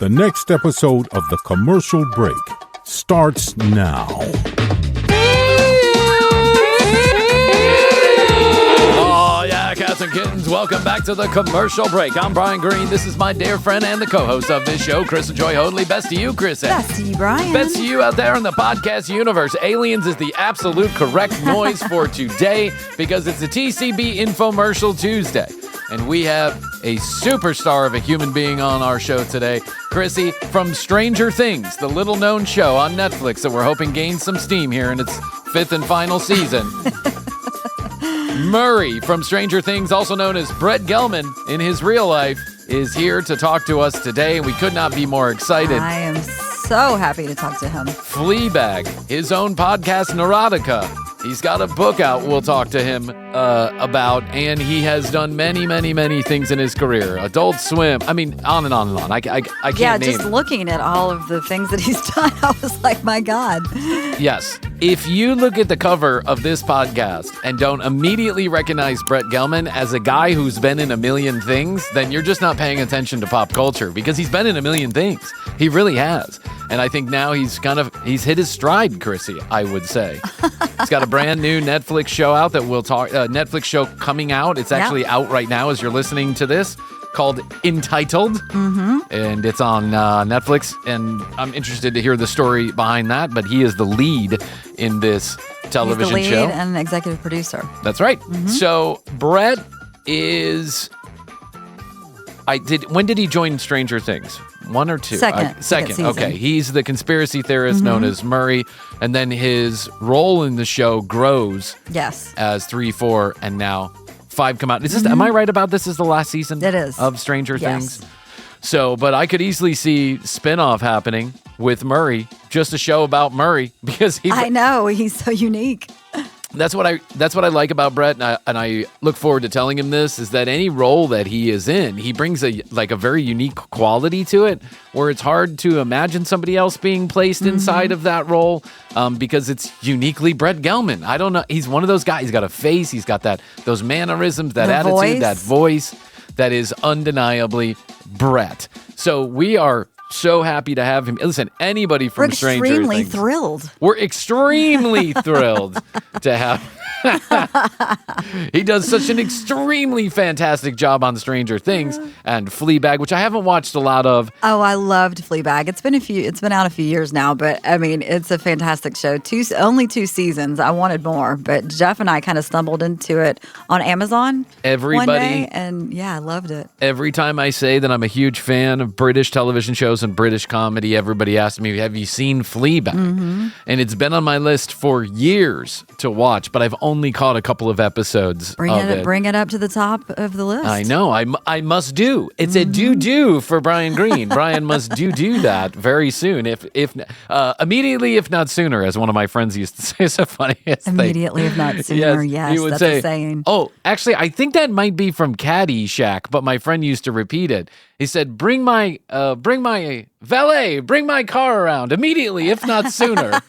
The next episode of The Commercial Break starts now. Oh, yeah, cats and kittens, welcome back to The Commercial Break. I'm Bryan Green. This is my dear friend and the co-host of this show, Chris and Joy Hoadley. Best to you, Chris. Best to you, Bryan. Best to you out there in the podcast universe. Aliens is the absolute correct noise for today because it's a TCB Infomercial Tuesday. And we have a superstar of a human being on our show today, Krissy from Stranger Things, the little-known show on Netflix that we're hoping gains some steam here in its fifth and final season. Murray from Stranger Things, also known as Brett Gelman in his real life, is here to talk to us today. We could not be more excited. I am so happy to talk to him. Fleabag, his own podcast, Neurotica. He's got a book out we'll talk to him about, and he has done many, many, many things in his career. Adult Swim. I mean, on and on and on. I can't name. Just looking at all of the things that he's done, I was like, my God. Yes. If you look at the cover of this podcast and don't immediately recognize Brett Gelman as a guy who's been in a million things, then you're just not paying attention to pop culture because he's been in a million things. He really has. And I think now he's hit his stride, Krissy, I would say. He's got a brand new Netflix show out that we'll talk, Netflix show coming out. It's actually out right now as you're listening to this, called Entitled. Mm-hmm. And it's on Netflix. And I'm interested to hear the story behind that. But he is the lead in this television He's the show. lead and executive producer. That's right. Mm-hmm. So Brett is... When did he join Stranger Things? One or two? Second. Second. Okay. He's the conspiracy theorist known as Murray. And then his role in the show grows Yes. as 3, 4, and now 5 come out. Is this, am I right about this is the last season It is. of Stranger Yes. Things? So, but I could easily see spinoff happening with Murray, just a show about Murray because I know. He's so unique. That's what I like about Brett, and I look forward to telling him this, is that any role that he is in, he brings a very unique quality to it, where it's hard to imagine somebody else being placed inside of that role, because it's uniquely Brett Gelman. I don't know. He's one of those guys. He's got a face. He's got those mannerisms, that attitude, voice. that voice that is undeniably Brett. So we are so happy to have him. Listen, anybody from Stranger Things. We're extremely thrilled. We're extremely thrilled to have. He does such an extremely fantastic job on Stranger Things and Fleabag, which I haven't watched a lot of. Oh, I loved Fleabag. It's been out a few years now, but I mean, it's a fantastic show. Only 2 seasons. I wanted more, but Jeff and I kind of stumbled into it on Amazon one day, and yeah, I loved it. Every time I say that I'm a huge fan of British television shows and British comedy, everybody asks me, have you seen Fleabag? Mm-hmm. And it's been on my list for years to watch, but I've only caught a couple of episodes of it. Bring it up to the top of the list. I know. I must do. It's a do for Bryan Green. Bryan must do that very soon. If immediately, if not sooner, as one of my friends used to say. It's the funniest thing. Immediately, if not sooner. Yes, he would that's say, a saying. Oh, actually, I think that might be from Caddyshack, but my friend used to repeat it. He said, bring my valet, bring my car around immediately, if not sooner.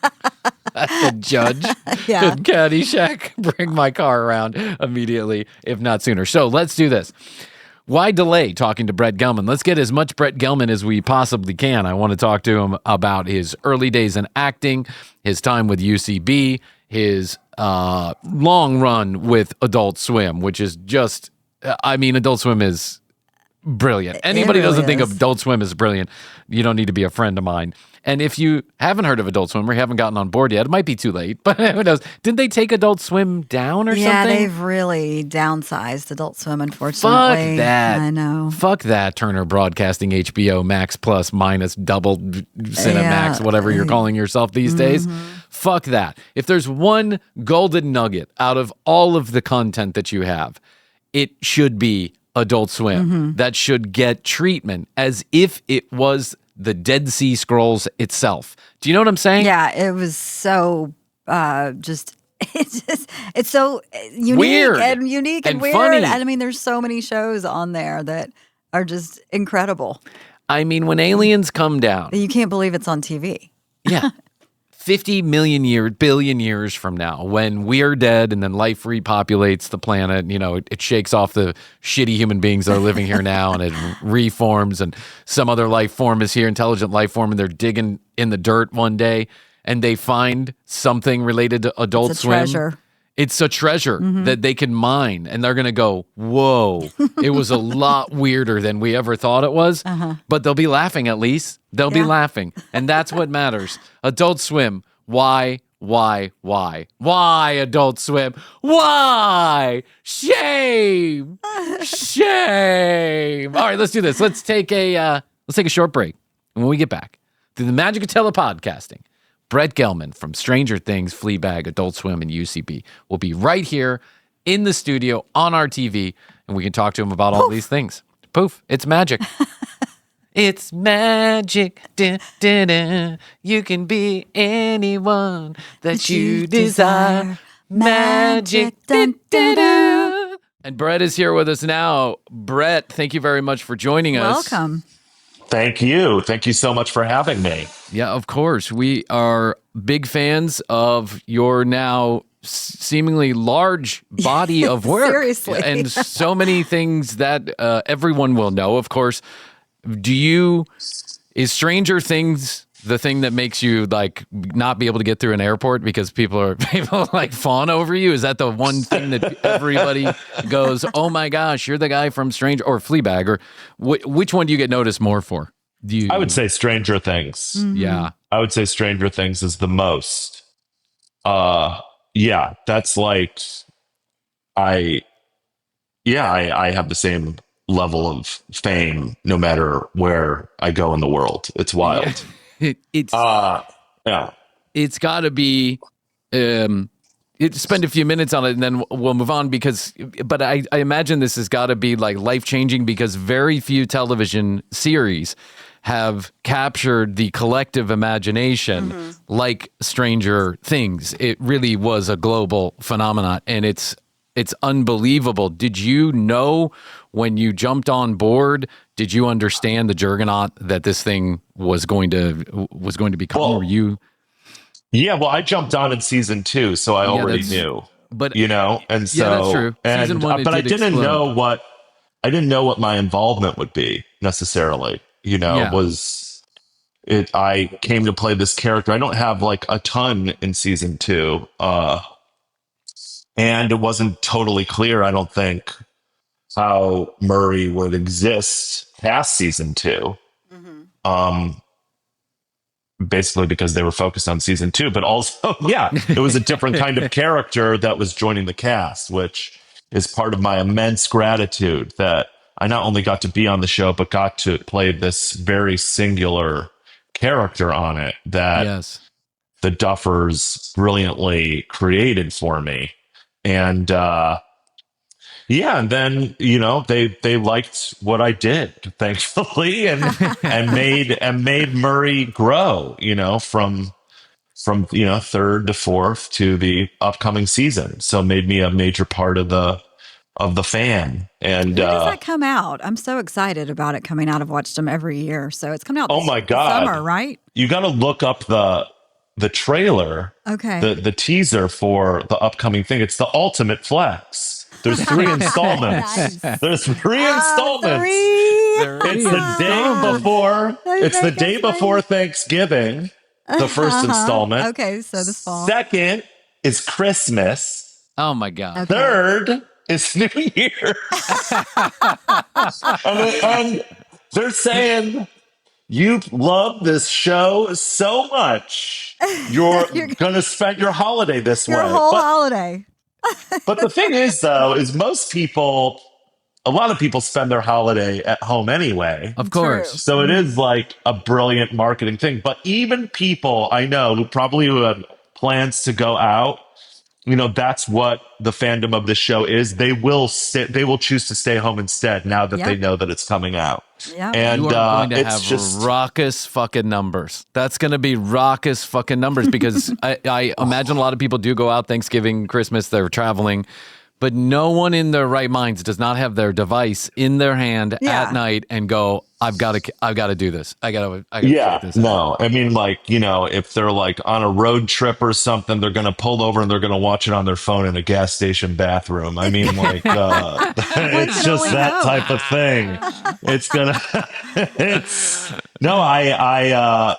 That's the judge. Yeah. Caddyshack, bring my car around immediately, if not sooner. So let's do this. Why delay talking to Brett Gelman? Let's get as much Brett Gelman as we possibly can. I want to talk to him about his early days in acting, his time with UCB, his long run with Adult Swim, which is just, Adult Swim is brilliant. Anybody really doesn't think is. Adult Swim is brilliant, you don't need to be a friend of mine. And if you haven't heard of Adult Swim or you haven't gotten on board yet, it might be too late, but who knows? Didn't they take Adult Swim down or something? Yeah, they've really downsized Adult Swim, unfortunately. Fuck that. I know. Fuck that, Turner Broadcasting, HBO Max Plus minus double Cinemax, whatever you're calling yourself these days. Fuck that. If there's one golden nugget out of all of the content that you have, it should be Adult Swim. That should get treatment as if it was the Dead Sea Scrolls itself. Do you know what I'm saying? Yeah, it was so it's so unique Weird. and weird. Funny. I mean, there's so many shows on there that are just incredible. I mean, when aliens come down. You can't believe it's on TV. Yeah. 50 million years, billion years from now, when we're dead and then life repopulates the planet, it shakes off the shitty human beings that are living here now and it reforms and some other life form is here, intelligent life form, and they're digging in the dirt one day and they find something related to Adult Swim. Treasure. It's a treasure that they can mine, and they're going to go, whoa, it was a lot weirder than we ever thought it was, but they'll be laughing at least. They'll be laughing, and that's what matters. Adult Swim, why, Adult Swim? Why? Shame! Shame! All right, let's do this. Let's take a short break, and when we get back, through the magic of telepodcasting, Brett Gelman from Stranger Things, Fleabag, Adult Swim, and UCB will be right here in the studio on our TV, and we can talk to him about all these things. Poof, it's magic. It's magic. Dun, dun, dun. You can be anyone that you desire. Magic. Dun, dun, dun. And Brett is here with us now. Brett, thank you very much for joining us. Welcome. Thank you. Thank you so much for having me. Yeah, of course. We are big fans of your now seemingly large body of work. Seriously. And so many things that everyone will know. Of course, is Stranger Things the thing that makes you like not be able to get through an airport because people like fawn over you? Is that the one thing that everybody goes, oh my gosh, you're the guy from Stranger or Fleabag? Or which one do you get noticed more for? I would say Stranger Things. Mm-hmm. Yeah. I would say Stranger Things is the most. Yeah, that's like, I have the same level of fame no matter where I go in the world. It's wild. Yeah. It's got to be. Spend a few minutes on it, and then we'll move on. But I imagine this has got to be like life changing because very few television series have captured the collective imagination like Stranger Things. It really was a global phenomenon, and it's unbelievable. Did you know when you jumped on board? Did you understand the juggernaut that this thing was going to become? Well, or you? Yeah, well, I jumped on in season 2, so I already knew. But and so that's true. Season 1, but I didn't know what my involvement would be necessarily. Was it? I came to play this character. I don't have like a ton in season 2, and it wasn't totally clear. I don't think how Murray would exist past season 2. Basically because they were focused on season 2, but also, it was a different kind of character that was joining the cast, which is part of my immense gratitude that I not only got to be on the show, but got to play this very singular character on it that the Duffers brilliantly created for me. And, and then, they liked what I did, thankfully, and made Murray grow, from 3rd to 4th to the upcoming season. So made me a major part of the fan. And when does that come out? I'm so excited about it coming out. I've watched them every year. So it's coming out oh my God. Summer, right? You got to look up the trailer, the teaser for the upcoming thing. It's the ultimate flex. There's 3 installments. Nice. There's 3 installments. It's the day before. It's the day before Thanksgiving. The first installment. Okay, so this fall. Second is Christmas. Oh my God. Okay. Third is New Year. and they're saying, you love this show so much. You're going to spend your holiday this way. Your whole holiday. But the thing is, though, is a lot of people spend their holiday at home anyway. Of course. So it is like a brilliant marketing thing. But even people I know who have plans to go out, that's what the fandom of this show is. They will choose to stay home instead now that they know that it's coming out. Yeah. And you are going to it's have just raucous fucking numbers. That's going to be raucous fucking numbers because I imagine a lot of people do go out Thanksgiving, Christmas, they're traveling, but no one in their right minds does not have their device in their hand at night and go, I've got to do this. I got to Yeah, check this out. no. I mean, like, if they're like on a road trip or something, they're going to pull over and they're going to watch it on their phone in a gas station bathroom. I mean, like, it's just that type of thing. It's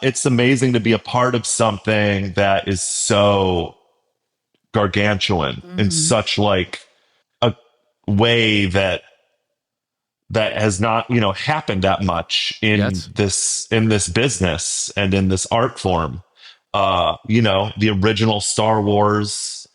it's amazing to be a part of something that is so gargantuan in such like a way that has not happened that much in this business and in this art form. The original Star Wars,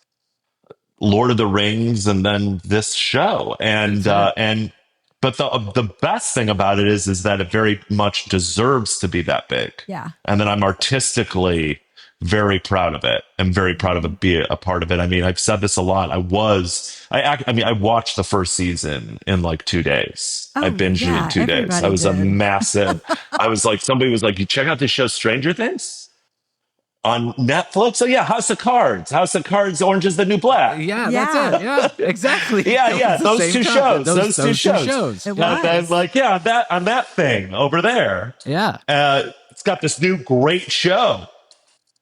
Lord of the Rings, and then this show. But the best thing about it is that it very much deserves to be that big. Yeah. And then I'm artistically very proud of it. I'm very proud of it, be a part of it. I mean, I've said this a lot. I watched the first season in like 2 days. I binged it in 2 days. I was a massive, I was like, somebody was like, you check out this show, Stranger Things? On Netflix? Oh yeah, House of Cards, Orange is the New Black. Yeah, that's it. Yeah, exactly. Yeah. Those two shows. Those two shows. It was. And like, on that thing over there. Yeah. It's got this new great show.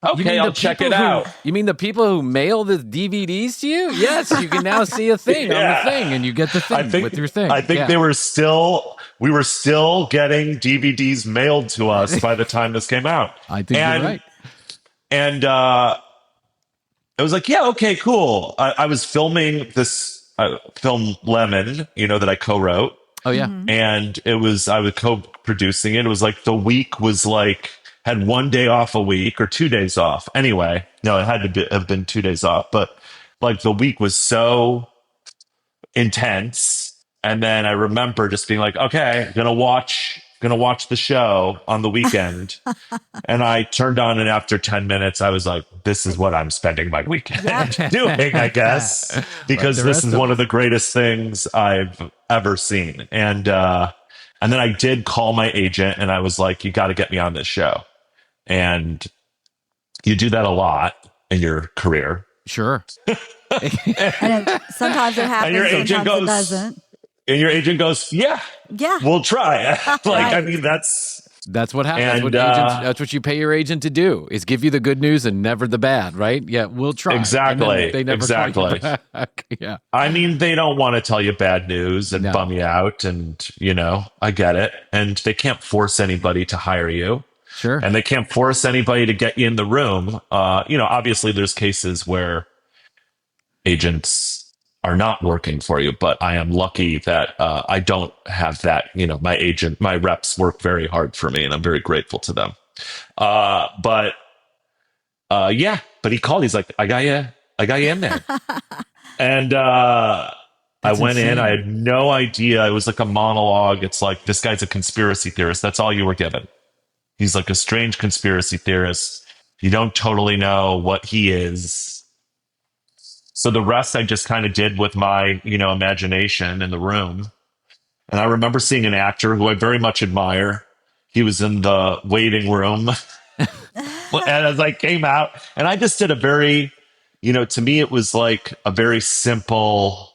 Okay, I'll check it out. You mean the people who mail the DVDs to you? Yes, you can now see a thing on the thing, and you get the thing with your thing. I think we were still getting DVDs mailed to us by the time this came out. I think you're right. And I was like, yeah, okay, cool. I was filming this film Lemon, that I co-wrote. Oh, yeah. And I was co-producing it. It was like the week was like, had 1 day off a week or 2 days off. Anyway, no, it had to have been 2 days off. But like the week was so intense. And then I remember just being like, okay, gonna watch the show on the weekend. And I turned on, and after 10 minutes, I was like, this is what I'm spending my weekend doing, I guess, because this is one of the greatest things I've ever seen. And then I did call my agent, and I was like, you got to get me on this show. And you do that a lot in your career. Sure. And sometimes it happens, sometimes it doesn't. And your agent goes, yeah, we'll try. Right. I mean, that's what happens. And, that's what you pay your agent to do, is give you the good news and never the bad, right? Yeah, we'll try. Exactly. They never call you back. Yeah. I mean, they don't want to tell you bad news and bum you out. And, I get it. And they can't force anybody to hire you. Sure. And they can't force anybody to get you in the room. Obviously there's cases where agents are not working for you, but I am lucky that I don't have that. My reps work very hard for me, and I'm very grateful to them. But he called. He's like, I got you in there. And I went in. I had no idea. It was like a monologue. It's like, this guy's a conspiracy theorist. That's all you were given. He's like a strange conspiracy theorist. You don't totally know what he is. So the rest I just kind of did with my, imagination in the room. And I remember seeing an actor who I very much admire. He was in the waiting room. And as I came out, and I just did a very, to me, it was like a very simple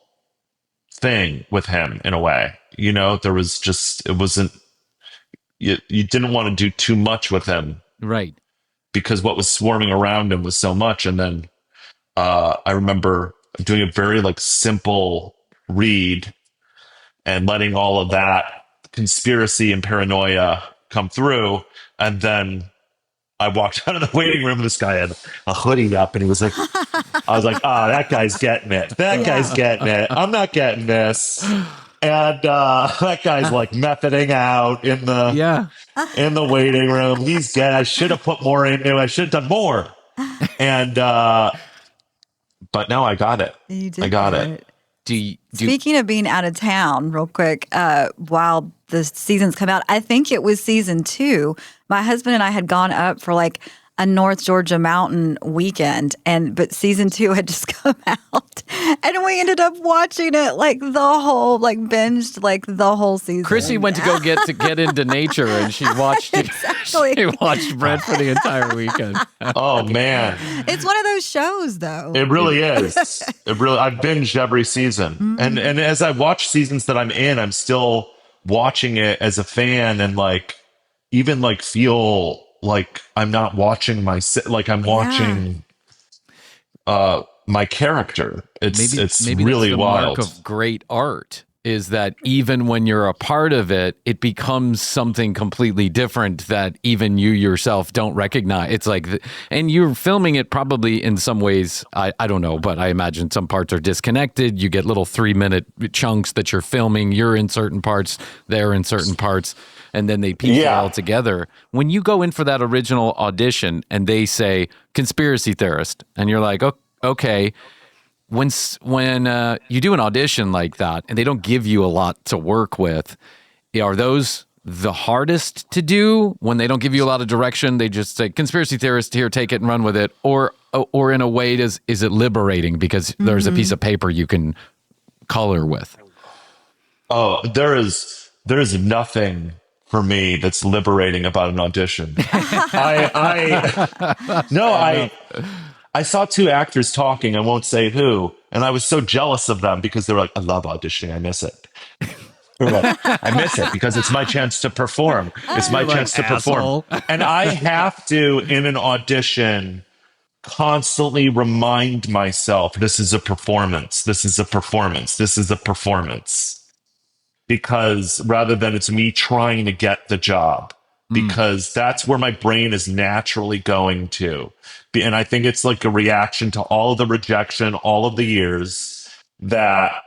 thing with him in a way. There was just, it wasn't, you didn't want to do too much with him. Right. Because what was swarming around him was so much. And then I remember doing a very simple read and letting all of that conspiracy and paranoia come through. And then I walked out of the waiting room. This guy had a hoodie up, and he was like, I was like, that guy's getting it. That guy's getting it. I'm not getting this. And that guy's methoding out in the waiting room. I should have put more into it. I should have done more. And, but no, I got it. You did. I got it. Speaking of being out of town, real quick, while the seasons come out, I think it was season 2. My husband and I had gone up for a North Georgia mountain weekend, but season 2 had just come out, and we ended up watching it the whole binged the whole season. Krissy went to go get into nature, and she watched exactly. She watched Brett for the entire weekend. Oh man, it's one of those shows, though. It really is. I've binged every season, and as I watch seasons that I'm in, I'm still watching it as a fan and like even like feel like I'm not watching like I'm watching my character. It's Maybe that's really the mark wild. of great art, is that even when you're a part of it, it becomes something completely different that even you yourself don't recognize. It's like, and you're filming it probably in some ways, I don't know, but I imagine some parts are disconnected. You get little 3-minute chunks that you're filming. You're in certain parts, they're in certain parts, and then they piece it all together. When you go in for that original audition and they say conspiracy theorist, and you're like, okay, when you do an audition like that and they don't give you a lot to work with, are those the hardest to do when they don't give you a lot of direction? They just say conspiracy theorist, here, take it and run with it, or in a way is it liberating because there's a piece of paper you can color with? Oh, there is nothing for me that's liberating about an audition. I saw two actors talking, I won't say who, and I was so jealous of them because they were like, I love auditioning, I miss it. I miss it because it's my chance to perform. It's my chance to perform. And I have to, in an audition, constantly remind myself, this is a performance. This is a performance. This is a performance. Because rather than it's me trying to get the job, because that's where my brain is naturally going to. And I think it's like a reaction to all of the rejection, all of the years that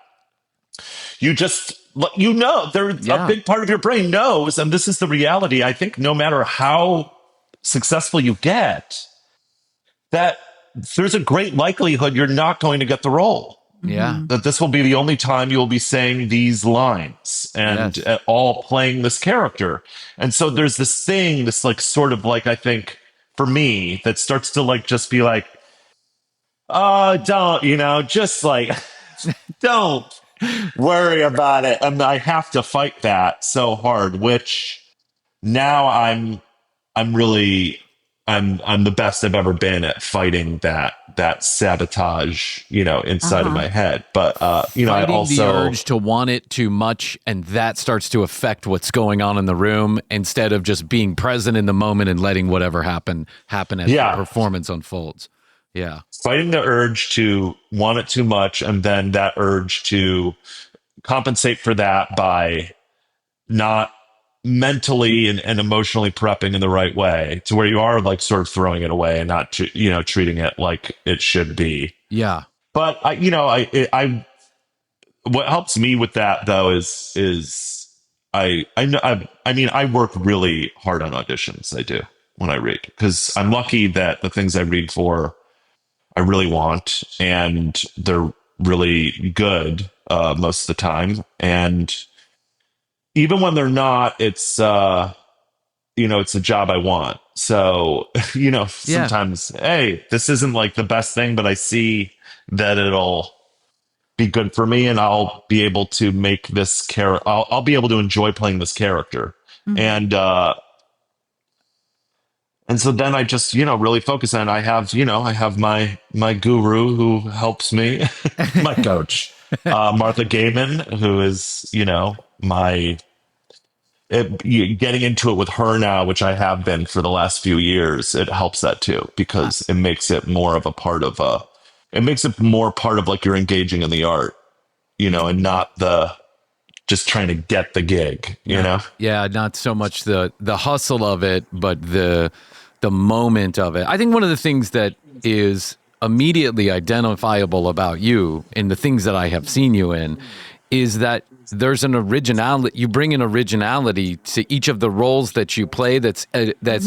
you just, there's a big part of your brain knows, and this is the reality. I think no matter how successful you get, that there's a great likelihood you're not going to get the role. Yeah. That this will be the only time you'll be saying these lines and all playing this character. And so there's this thing, this like sort of like, I think for me, that starts to like just be like, oh, don't, just like, don't worry about it. And I have to fight that so hard, which now I'm the best I've ever been at fighting that sabotage, inside of my head. But Fighting I also the urge to want it too much, and that starts to affect what's going on in the room instead of just being present in the moment and letting whatever happen as the performance unfolds. Yeah, fighting the urge to want it too much, and then that urge to compensate for that by not mentally and emotionally prepping in the right way to where you are like sort of throwing it away and not treating it like it should be. Yeah. But I what helps me with that though is I work really hard on auditions. I do when I read, because I'm lucky that the things I read for I really want, and they're really good most of the time. And even when they're not, it's it's a job I want. So, sometimes, hey, this isn't like the best thing, but I see that it'll be good for me and I'll be able to make this character, I'll be able to enjoy playing this character. And so then I just, really focus on, I have my guru who helps me, my coach, Martha Gayman, who is, getting into it with her now, which I have been for the last few years, it helps that too, because it makes it more of a part of like you're engaging in the art, and not just trying to get the gig, Yeah, not so much the hustle of it, but the moment of it. I think one of the things that is immediately identifiable about you in the things that I have seen you in is that there's an originality. You bring an originality to each of the roles that you play that's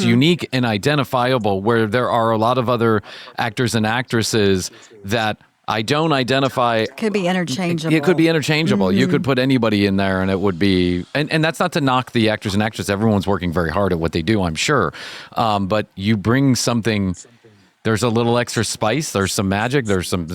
unique and identifiable, where there are a lot of other actors and actresses that I don't identify. Could be interchangeable. It could be interchangeable. You could put anybody in there and it would be, and that's not to knock the actors and actresses. Everyone's working very hard at what they do, I'm sure. But you bring something. There's a little extra spice. There's some magic. There's some,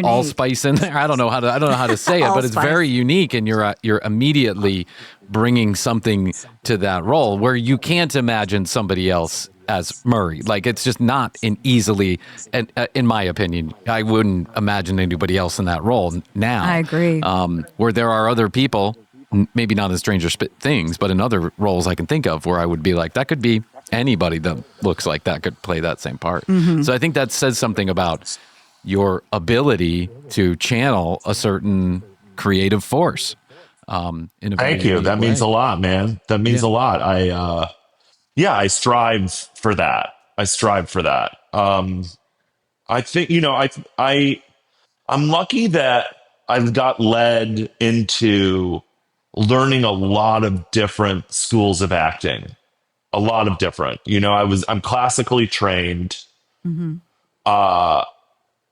allspice in there. I don't know how to say it, but it's very unique, and you're immediately bringing something to that role where you can't imagine somebody else as Murray. Like, it's just not easily, in my opinion, I wouldn't imagine anybody else in that role now. I agree. Where there are other people maybe not in Stranger Things, but in other roles I can think of where I would be like, that could be anybody that looks like that could play that same part. So I think that says something about your ability to channel a certain creative force. Thank you. That means a lot, man. That means a lot. I strive for that. I think, I'm lucky that I've got led into learning a lot of different schools of acting, a lot of different, I'm classically trained,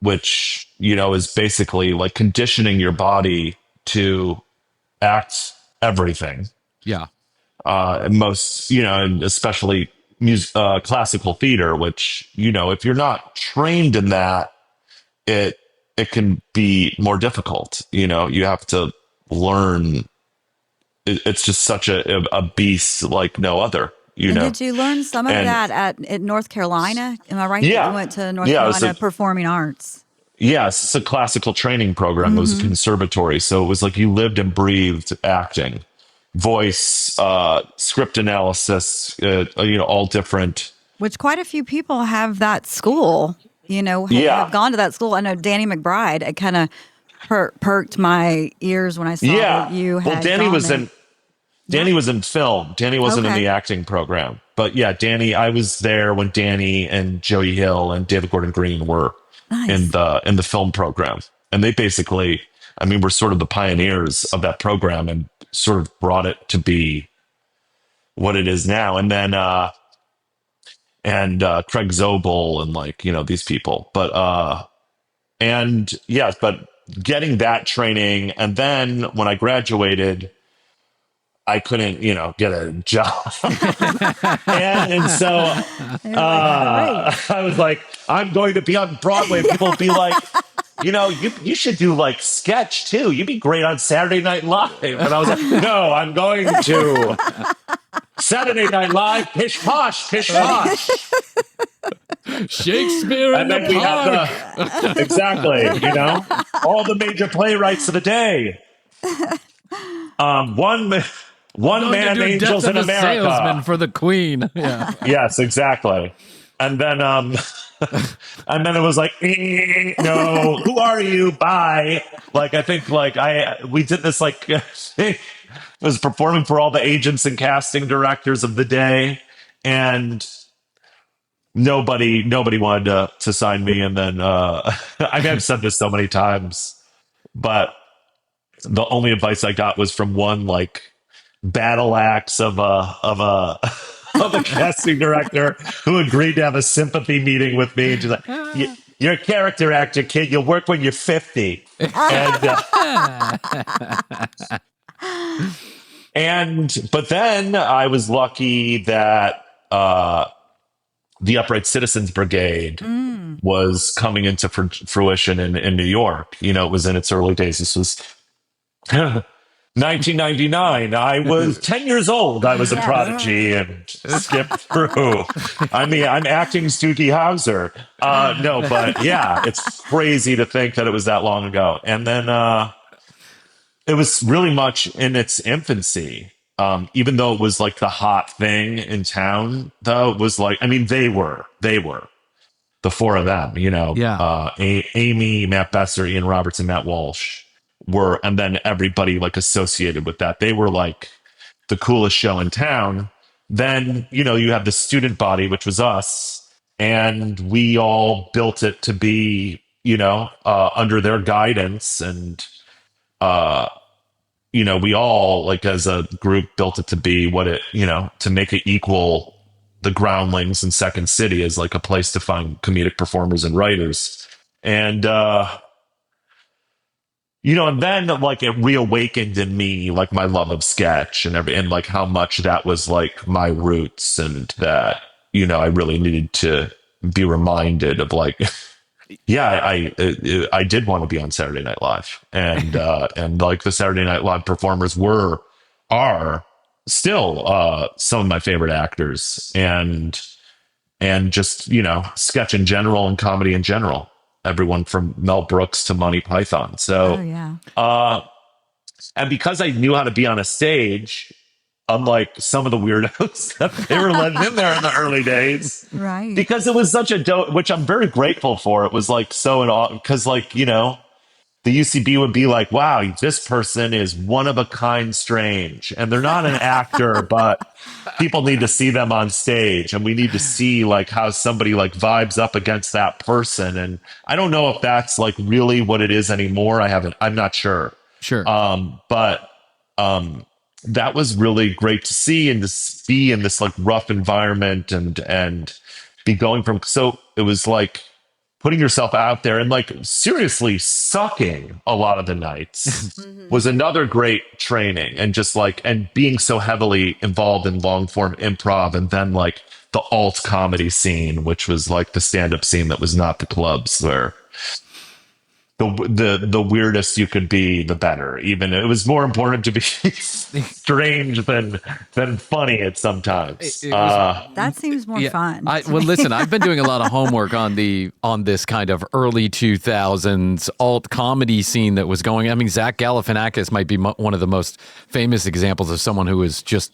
which, is basically like conditioning your body to act everything. Yeah. Most, and especially classical theater, which, if you're not trained in that, it can be more difficult. You have to learn. It's just such a beast like no other. Did you learn some of that at North Carolina? Am I right? Yeah. You went to North Carolina Performing Arts. Yes, it's a classical training program. It was a conservatory, so it was like you lived and breathed acting, voice, script analysis. All different. Which quite a few people have that school. Have gone to that school. I know Danny McBride. It kind of perked my ears when I saw that you had. Well, Danny was in. Danny was in film. Danny wasn't in the acting program, but yeah, Danny. I was there when Danny and Joey Hill and David Gordon Green were in the film program, and they basically, were sort of the pioneers of that program and sort of brought it to be what it is now. And then Craig Zobel and these people, but getting that training, and then when I graduated, I couldn't, get a job. and so I was like, I'm going to be on Broadway. People will be like, you should do sketch too. You'd be great on Saturday Night Live. And I was like, no, I'm going to Saturday Night Live, pish posh, pish posh. Shakespeare and then we have exactly, all the major playwrights of the day. One man angels in America. Salesman for the Queen. Yeah. Yes, exactly. And then it was like, no, who are you? Bye. I think we did this it was performing for all the agents and casting directors of the day, and nobody wanted to sign me. And then I've said this so many times, but the only advice I got was from one battle axe of a casting director who agreed to have a sympathy meeting with me. And she's like, "You're a character actor, kid. You'll work when you're 50." But then I was lucky that the Upright Citizens Brigade was coming into fruition in New York. It was in its early days. This was 1999. I was 10 years old. I was a prodigy and skipped through. I'm acting Stoogie Howser. No, but yeah, it's crazy to think that it was that long ago. And then it was really much in its infancy. Even though it was the hot thing in town, though, it was they were the four of them, Amy, Matt Besser, Ian Roberts, and Matt Walsh were, and then everybody associated with that. They were the coolest show in town. Then, you have the student body, which was us, and we all built it to be, under their guidance. And, we all as a group built it to be what it, to make it equal the Groundlings and Second City as a place to find comedic performers and writers. And, and then it reawakened in me my love of sketch and how much that was my roots, and that I really needed to be reminded of I did want to be on Saturday Night Live, and the Saturday Night Live performers are still some of my favorite actors, and just sketch in general and comedy in general. Everyone from Mel Brooks to Monty Python. So, And because I knew how to be on a stage, unlike some of the weirdos that they were letting in there in the early days, Right. because it was such a dope, which I'm very grateful for. It was like so in awe, because like, you know, the UCB would be like, wow, this person is one of a kind strange. And they're not an actor, but people need to see them on stage. And we need to see like how somebody like vibes up against that person. And I don't know if that's like really what it is anymore. I'm not sure. Sure. But that was really great to see and to be in this like rough environment and be going from, so it was like putting yourself out there and like seriously sucking a lot of the nights was another great training, and just like, and being so heavily involved in long form improv, and then like the alt comedy scene, which was like the stand-up scene that was not the clubs, where the weirdest you could be, the better. Even it was more important to be strange than funny at sometimes. That seems more fun. Well, listen, I've been doing a lot of homework on this kind of early 2000s alt comedy scene that was going. I mean, Zach Galifianakis might be one of the most famous examples of someone who was just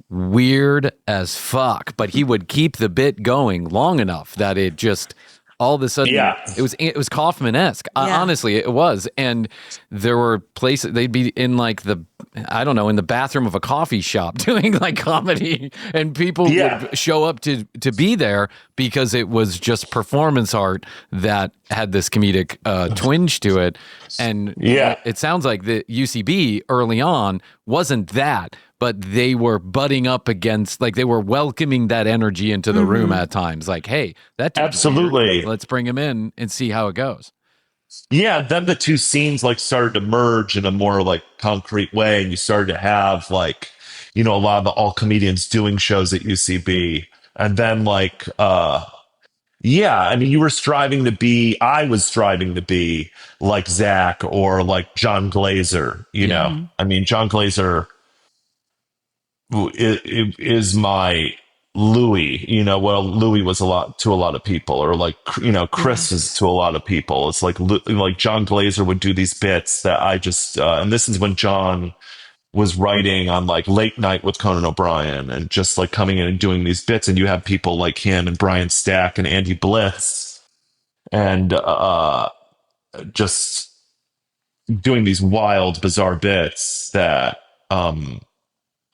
weird as fuck, but he would keep the bit going long enough that it just all of a sudden, it was Kaufman-esque. Honestly, it was. And there were places, they'd be in like in the bathroom of a coffee shop doing like comedy, and people would show up to be there because it was just performance art that had this comedic twinge to it. And it sounds like the UCB early on wasn't that, but they were butting up against, like they were welcoming that energy into the room at times. Like, hey, that dude's absolutely weird. Let's bring him in and see how it goes. Yeah, then the two scenes like started to merge in a more like concrete way, and you started to have like, you know, a lot of the all comedians doing shows at UCB, and then like, I mean, I was striving to be like Zach or like John Glazer. You know, I mean, John Glazer is my Louis, you know, well, Louis was a lot to a lot of people, or like, you know, Chris is to a lot of people. It's like John Glazer would do these bits that I just, and this is when John was writing on like Late Night with Conan O'Brien, and just like coming in and doing these bits. And you have people like him and Brian Stack and Andy Blitz, and just doing these wild, bizarre bits that,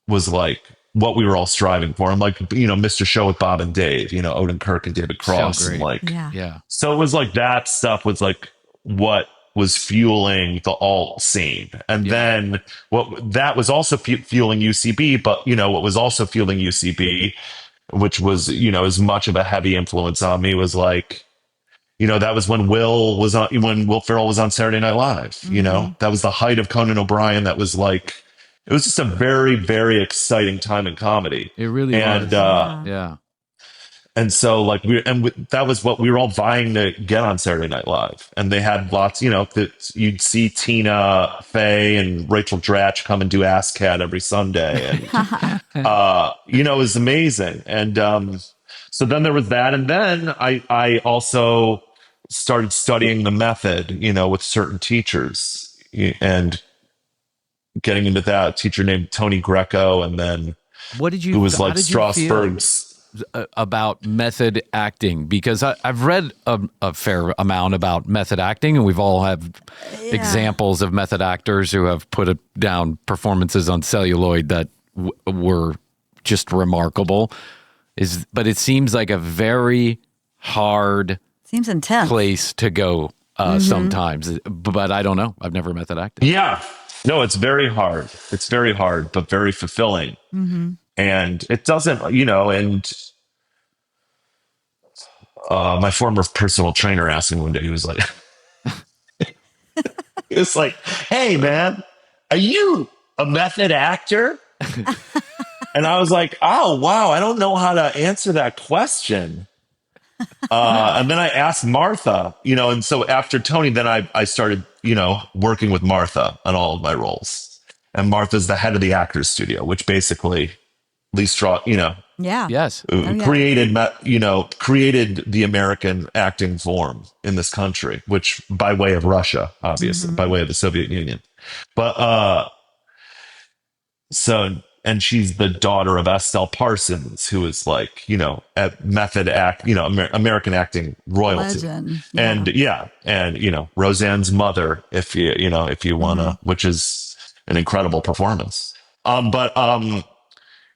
was like what we were all striving for. I'm like, you know, Mr. Show with Bob and Dave, you know, Odin Kirk and David Cross. So and like, yeah. So it was like that stuff was like what was fueling the alt scene. And then that was also fueling UCB, but you know, what was also fueling UCB, which was, you know, as much of a heavy influence on me, was like, you know, that was when Will Ferrell was on Saturday Night Live, you know, that was the height of Conan O'Brien. That was like, it was just a very, very exciting time in comedy. It really was. Yeah. And so like that was what we were all vying to get on Saturday Night Live. And they had lots, you know, you'd see Tina Fey and Rachel Dratch come and do Ass Cat every Sunday. And, you know, it was amazing. And so then there was that. And then I also started studying the method, you know, with certain teachers, and getting into that teacher named Tony Greco, and then who was like Strasberg's about method acting, because I've read a fair amount about method acting, and we've all have examples of method actors who have put down performances on celluloid that were just remarkable. But it seems like a very hard, seems intense place to go sometimes. But I don't know. I've never method acted. Yeah. No, it's very hard. It's very hard, but very fulfilling. And it doesn't, you know, and my former personal trainer asked me one day, he was like, hey, man, are you a method actor? And I was like, oh, wow, I don't know how to answer that question. And then I asked Martha, you know, and so after Tony, then I started, you know, working with Martha on all of my roles. And Martha's the head of the Actors Studio, which basically created the American acting form in this country, which by way of Russia, obviously, by way of the Soviet Union. But so, and she's the daughter of Estelle Parsons, who is like, at method act, American acting royalty. Legend. And and Roseanne's mother, if you wanna, which is an incredible performance.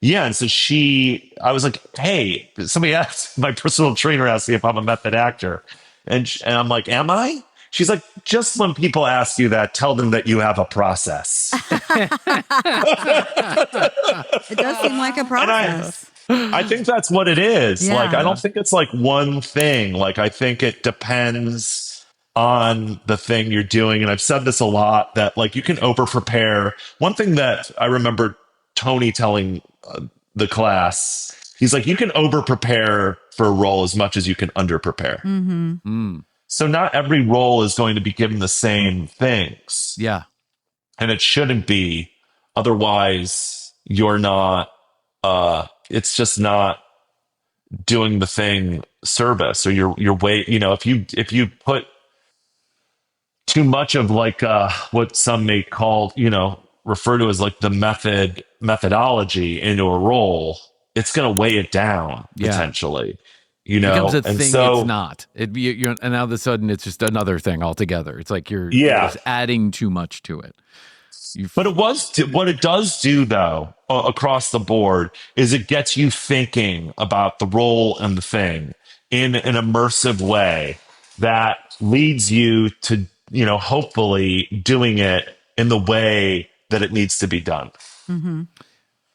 Yeah, and so I was like, hey, somebody asked, my personal trainer asked me if I'm a method actor. And I'm like, am I? She's like, just when people ask you that, tell them that you have a process. It does seem like a process. I think that's what it is. Yeah. Like, I don't think it's like one thing. Like, I think it depends on the thing you're doing. And I've said this a lot, that like you can over prepare. One thing that I remember Tony telling the class, he's like, you can over prepare for a role as much as you can under prepare. So not every role is going to be given the same things. Yeah. And it shouldn't be. Otherwise, you're not, it's just not doing the thing service, or you're way, if you put too much of like, what some may call, refer to as like the methodology into a role, it's going to weigh it down potentially. It becomes a thing it's not. And now all of a sudden it's just another thing altogether. It's like you're just adding too much to it. But what it does do, though, across the board, is it gets you thinking about the role and the thing in an immersive way that leads you to, hopefully doing it in the way that it needs to be done.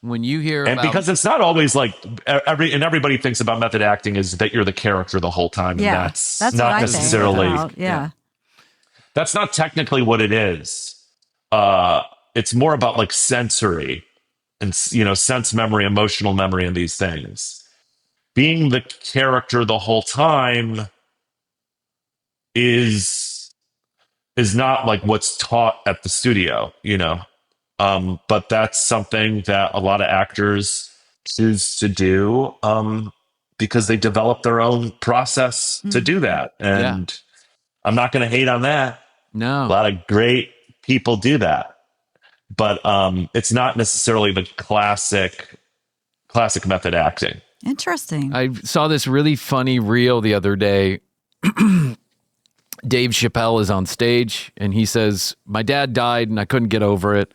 When you hear because it's not always like everybody thinks about method acting is that you're the character the whole time. And that's not necessarily. That's not technically what it is. It's more about like sensory and, sense memory, emotional memory, and these things. Being the character the whole time is not like what's taught at the studio, but that's something that a lot of actors choose to do because they develop their own process to do that. And I'm not going to hate on that. No. A lot of great people do that. But it's not necessarily the classic method acting. Interesting. I saw this really funny reel the other day. Dave Chappelle is on stage and he says, my dad died and I couldn't get over it.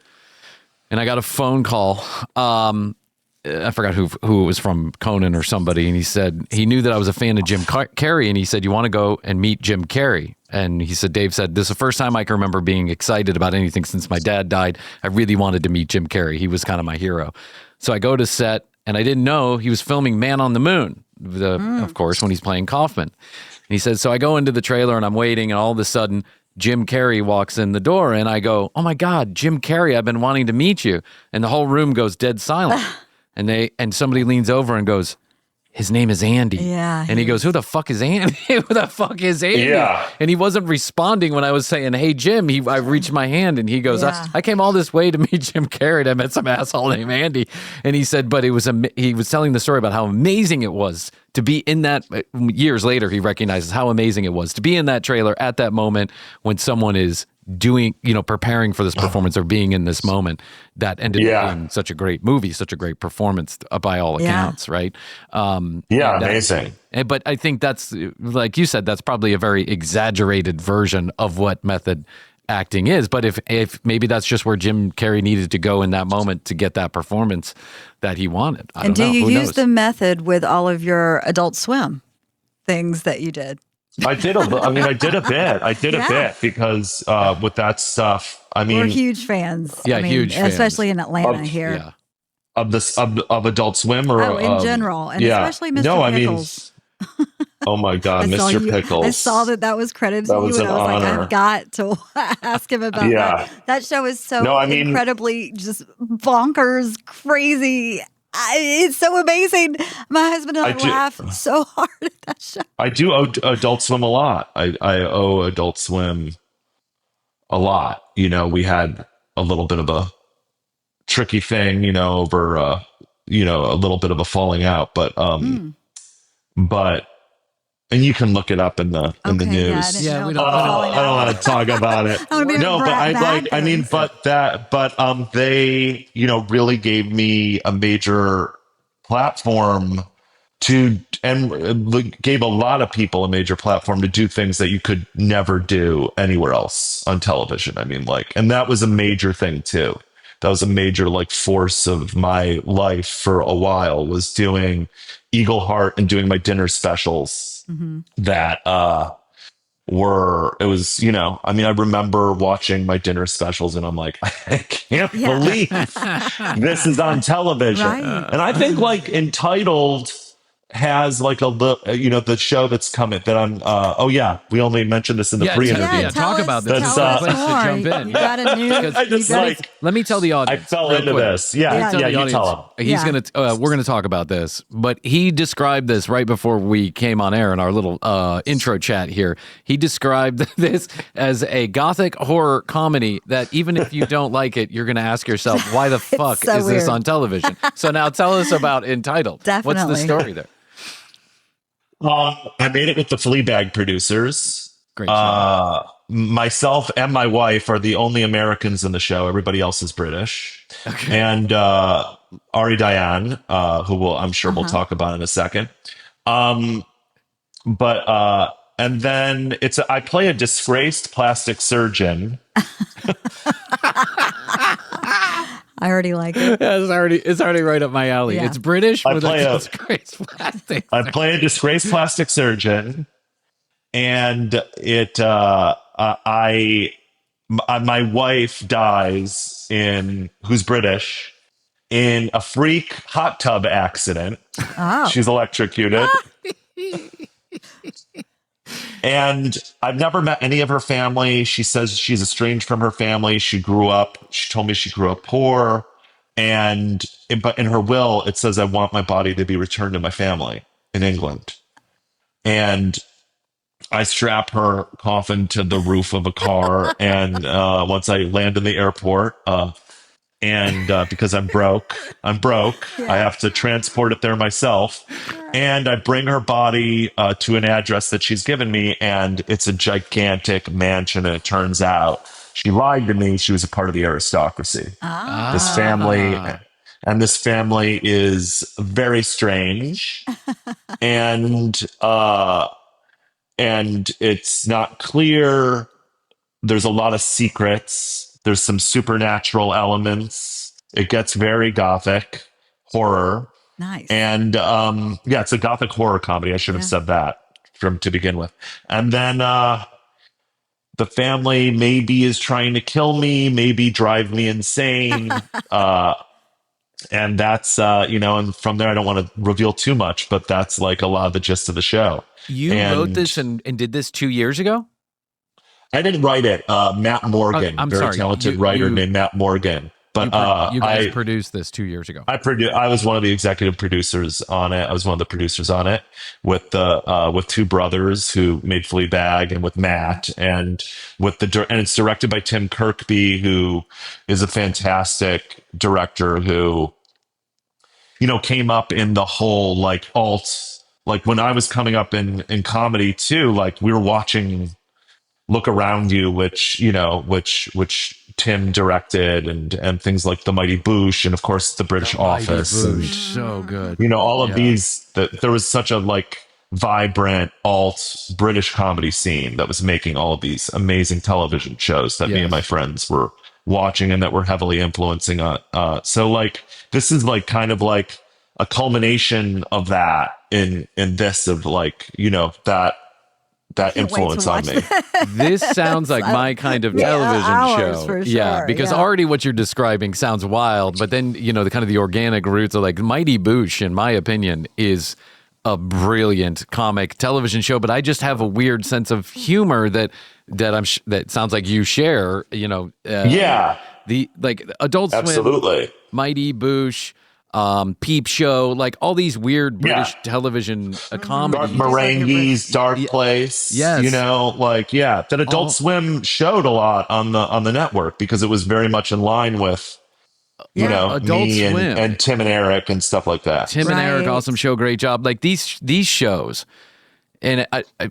And I got a phone call. I forgot who it was from, Conan or somebody. And he said he knew that I was a fan of Jim Carrey. And he said, you want to go and meet Jim Carrey? And he said, Dave said, this is the first time I can remember being excited about anything since my dad died. I really wanted to meet Jim Carrey. He was kind of my hero. So I go to set and I didn't know he was filming Man on the Moon, of course, when he's playing Kaufman. And he said, so I go into the trailer and I'm waiting, and all of a sudden Jim Carrey walks in the door and I go, oh my God, Jim Carrey, I've been wanting to meet you. And the whole room goes dead silent. And somebody leans over and goes, his name is Andy. Yeah. And he goes, who the fuck is Andy? Who the fuck is Andy? Yeah. And he wasn't responding when I was saying, hey, Jim. I reached my hand and he goes, I came all this way to meet Jim Carrey. I met some asshole named Andy. And he said, but he was telling the story about how amazing it was to be in that. Years later, he recognizes how amazing it was to be in that trailer at that moment when someone is doing, preparing for this performance or being in this moment that ended up being such a great movie, such a great performance by all accounts, right? Amazing. But I think that's, like you said, that's probably a very exaggerated version of what method acting is. But if maybe that's just where Jim Carrey needed to go in that moment to get that performance that he wanted. I don't know. Do you Who use knows? the method with all of your Adult Swim things that you did? I did a bit because with that stuff, we're huge fans. Huge fans. Especially in Atlanta here. Of Adult Swim or in general, and especially Mr. Pickles. Oh my God, Mr. Pickles! I saw that was credited to you, and I was like, I've got to ask him about that. That show is so incredibly just bonkers, crazy. It's so amazing. My husband and I laugh so hard at that show. I do owe Adult Swim a lot. I owe Adult Swim a lot. We had a little bit of a tricky thing, over, a little bit of a falling out, but And you can look it up in the news. Yeah, we don't. I don't want to talk about it. No, but they, really gave me a major platform and gave a lot of people a major platform to do things that you could never do anywhere else on television. I mean, and that was a major thing too. That was a major force of my life for a while, was doing Eagle Heart and doing my dinner specials that I remember watching my dinner specials and I'm like, I can't believe this is on television. Right. And I think Entitled has the show that's coming that I'm we only mentioned this in the pre-interview. Talk about this. Tell us more. Jump in. You got a new, let me tell the audience. I fell into this. You tell him. We're gonna talk about this, but he described this right before we came on air in our little intro chat here. He described this as a gothic horror comedy that even if you don't like it, you're gonna ask yourself, why the fuck is this on television? So now tell us about Entitled. Definitely. What's the story there? I made it with the Fleabag producers. Great show. Myself and my wife are the only Americans in the show. Everybody else is British. Okay. And Ari Diane, who I'm sure we'll talk about in a second. And then I play a disgraced plastic surgeon. I already like it. It's already right up my alley. Yeah. It's British with a disgraced plastic. I play a disgraced plastic surgeon, and my wife dies who's British, in a freak hot tub accident. Oh. She's electrocuted. And I've never met any of her family. She says she's estranged from her family. She told me she grew up poor. But in her will, it says, I want my body to be returned to my family in England. And I strap her coffin to the roof of a car. And once I land in the airport, because I'm broke. Yeah. I have to transport it there myself. And I bring her body to an address that she's given me, and it's a gigantic mansion. And it turns out she lied to me. She was a part of the aristocracy. Ah. This family is very strange. and it's not clear. There's a lot of secrets. There's some supernatural elements. It gets very gothic horror. Nice. And it's a gothic horror comedy. I should have said that to begin with. And then the family maybe is trying to kill me, maybe drive me insane. And that's, and from there, I don't want to reveal too much, but that's a lot of the gist of the show. You wrote this and did this 2 years ago? I didn't write it. Matt Morgan, talented writer named Matt Morgan. But you guys produced this 2 years ago. I was one of the executive producers on it. I was one of the producers on it with two brothers who made Fleabag, and with Matt, and and it's directed by Tim Kirkby, who is a fantastic director who, came up in the whole alt, when I was coming up in comedy too. We were watching Look Around You, which Tim directed, and things like The Mighty Boosh, and of course The British Office. Mighty Boosh, so good. All of these. There was such a vibrant alt British comedy scene that was making all of these amazing television shows that me and my friends were watching and that were heavily influencing on. So this is kind of a culmination of that in this, of that influence on me. This sounds like my kind of television show. For sure, because already what you're describing sounds wild, but then the kind of the organic roots are Mighty Boosh, in my opinion, is a brilliant comic television show. But I just have a weird sense of humor that sounds like you share. The Adult Swim, absolutely, Mighty Boosh. Peep Show, all these weird British television comedies. Marenghi's Dark Place. Yes. That Adult Swim showed a lot on the network, because it was very much in line with, Adult me Swim. and Tim and Eric and stuff like that. Tim and Eric, awesome show, great job. These shows, And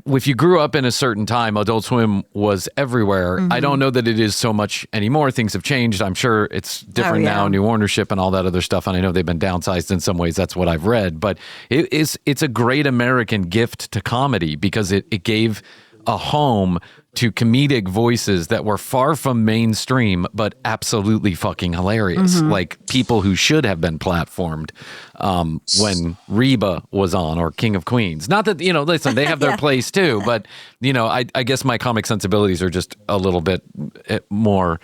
if you grew up in a certain time, Adult Swim was everywhere. I don't know that it is so much anymore. Things have changed. I'm sure it's different now, new ownership and all that other stuff. And I know they've been downsized in some ways. That's what I've read. But it's a great American gift to comedy because it gave a home to comedic voices that were far from mainstream, but absolutely fucking hilarious. Like people who should have been platformed when Reba was on or King of Queens. Not that, listen, they have their place too, but, I guess my comic sensibilities are just a little bit more,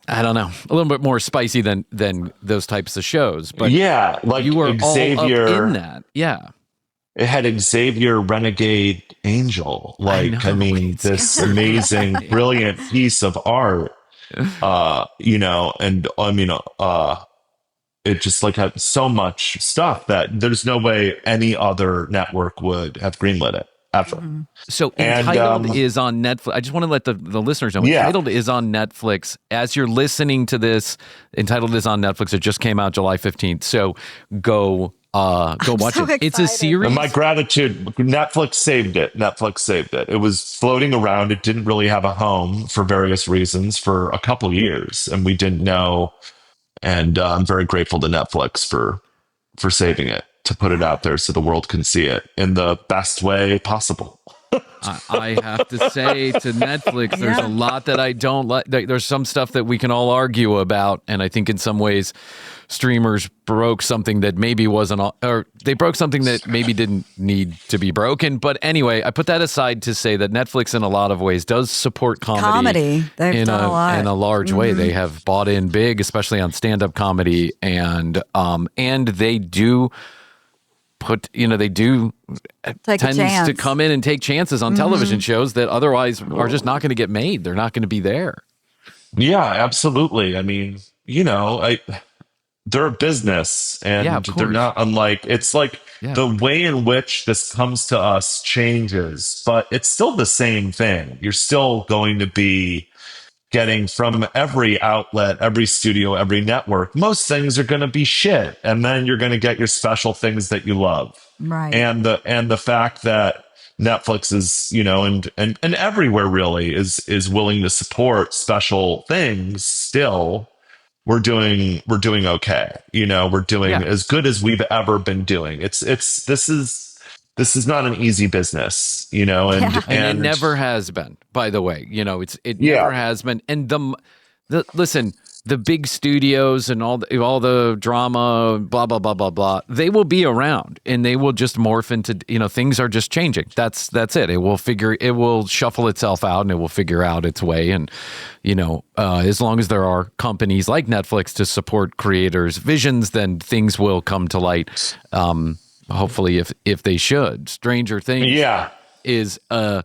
I don't know, a little bit more spicy than those types of shows. But yeah, like you were Xavier, all up in that. Yeah. It had Xavier Renegade Angel. I mean, this amazing, brilliant piece of art. And I mean, it just had so much stuff that there's no way any other network would have greenlit it ever. So Entitled is on Netflix. I just want to let the listeners know. Entitled is on Netflix. As you're listening to this, Entitled is on Netflix. It just came out July 15th. So go watch it. It's a series. And my gratitude, Netflix saved it. It was floating around. It didn't really have a home for various reasons for a couple years, and we didn't know. And I'm very grateful to Netflix for saving it, to put it out there so the world can see it in the best way possible. I have to say to Netflix, there's a lot that I don't like. There's some stuff that we can all argue about, and I think in some ways streamers broke something that maybe wasn't, or they broke something that maybe didn't need to be broken. But anyway, I put that aside to say that Netflix in a lot of ways does support comedy. They've done a lot. In a large way. They have bought in big, especially on stand-up comedy, and they do they do tend to come in and take chances on television shows that otherwise are just not going to get made. They're not going to be there. Yeah, absolutely. I mean, they're a business, and they're not unlike. It's the way in which this comes to us changes, but it's still the same thing. You're still going to be getting from every outlet, every studio, every network. Most things are going to be shit, and then you're going to get your special things that you love. Right. And the fact that Netflix is, and everywhere really is willing to support special things still. We're doing okay. We're doing as good as we've ever been doing. This is not an easy business, and it never has been, by the way. It never has been. And the big studios and all the drama, blah blah blah blah blah, they will be around and they will just morph into, things are just changing. That's it. It will shuffle itself out and it will figure out its way. And as long as there are companies like Netflix to support creators' visions, then things will come to light. Hopefully, if they should. Stranger Things is a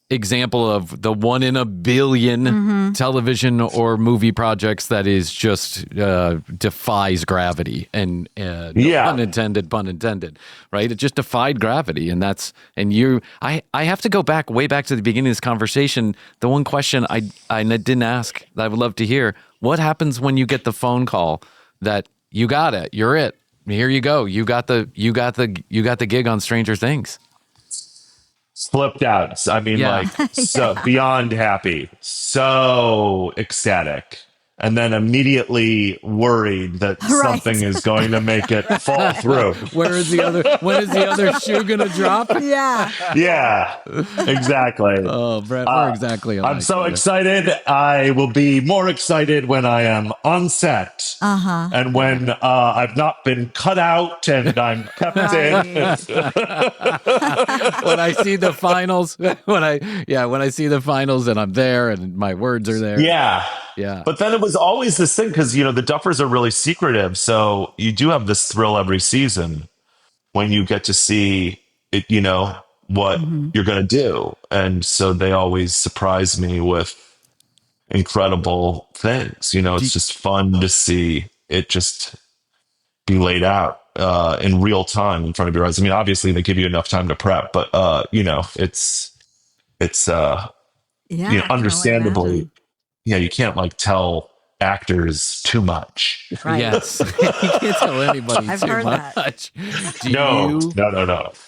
example of the 1 in a billion television or movie projects that is just defies gravity, and pun intended, right? It just defied gravity, and I have to go way back to the beginning of this conversation. The one question I didn't ask that I would love to hear: what happens when you get the phone call that you got it, you're it? Here you go. You got the gig on Stranger Things. Flipped out. I mean, so beyond happy, so ecstatic, and then immediately worried that something is going to make it fall through. When is the other shoe going to drop? Yeah, exactly. Oh, Brett, we're exactly alike. I'm so excited. I will be more excited when I am on set, and when I've not been cut out and I'm kept in. When I see the finals, when I see the finals and I'm there and my words are there. Yeah. But then it was always this thing because, the Duffers are really secretive. So you do have this thrill every season when you get to see it, what you're going to do. And so they always surprise me with incredible things. It's just fun to see it just be laid out in real time in front of your eyes. I mean, obviously they give you enough time to prep, but, it's understandably. Yeah, you can't tell actors too much. Right. Yes. You can't tell anybody I've too heard much. No.